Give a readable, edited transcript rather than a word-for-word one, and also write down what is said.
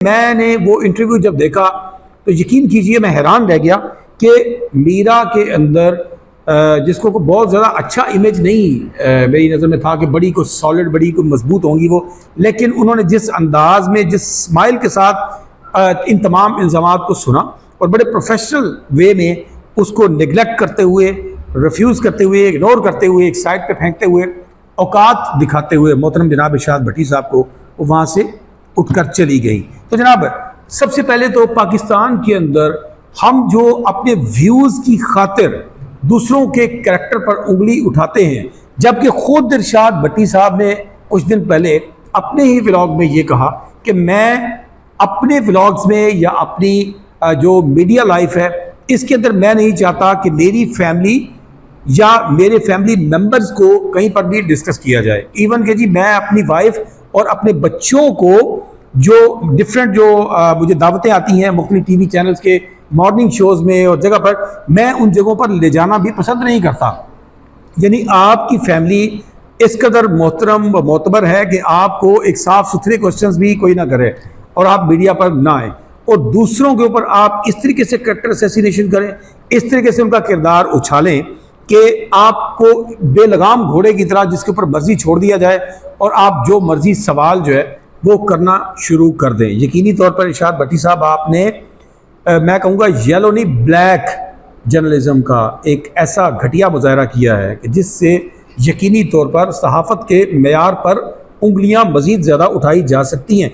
मैंने वो इंटरव्यू जब देखा तो यकीन कीजिए मैं हैरान रह गया कि मीरा के अंदर जिसको बहुत ज़्यादा अच्छा इमेज नहीं मेरी नज़र में था कि बड़ी को सॉलिड बड़ी को मजबूत होंगी वो, लेकिन उन्होंने जिस अंदाज में जिस स्माइल के साथ इन तमाम इल्ज़ामात को सुना और बड़े प्रोफेशनल वे में उसको निगलेक्ट करते हुए, रिफ्यूज़ करते हुए, इग्नोर करते हुए, एक साइड पे फेंकते हुए, औकात दिखाते हुए मोहतरम जनाब इरशाद भट्टी साहब को वो वहाँ से उठकर चली गई। तो जनाब सबसे पहले तो पाकिस्तान के अंदर हम जो अपने व्यूज़ की खातिर दूसरों के कैरेक्टर पर उंगली उठाते हैं, जबकि खुद इरशाद भट्टी साहब ने कुछ दिन पहले अपने ही व्लॉग में ये कहा कि मैं अपने व्लॉग्स में या अपनी जो मीडिया लाइफ है इसके अंदर मैं नहीं चाहता कि मेरी फैमिली या मेरे फैमिली मेम्बर्स को कहीं पर भी डिस्कस किया जाए। इवन कि जी मैं अपनी वाइफ और अपने बच्चों को जो डिफरेंट जो मुझे दावतें आती हैं मुख्तलिफ टीवी चैनल्स के मॉर्निंग शोज़ में और जगह पर, मैं उन जगहों पर ले जाना भी पसंद नहीं करता। यानी आपकी फैमिली इस कदर मोहतरम व मोतबर है कि आपको एक साफ सुथरे क्वेश्चंस भी कोई ना करे और आप मीडिया पर ना आए और दूसरों के ऊपर आप इस तरीके से कैरेक्टर असैसिनेशन करें, इस तरीके से उनका किरदार उछालें कि आपको बेलगाम घोड़े की तरह जिसके ऊपर मर्जी छोड़ दिया जाए और आप जो मर्जी सवाल जो है वो करना शुरू कर दें। यकीनी तौर पर इरशाद भट्टी साहब आपने मैं कहूँगा येलो नहीं ब्लैक जर्नलिज्म का एक ऐसा घटिया मुजाहरा किया है कि जिससे यकीनी तौर पर सहाफ़त के मेयार पर उंगलियां मज़ीद ज़्यादा उठाई जा सकती हैं।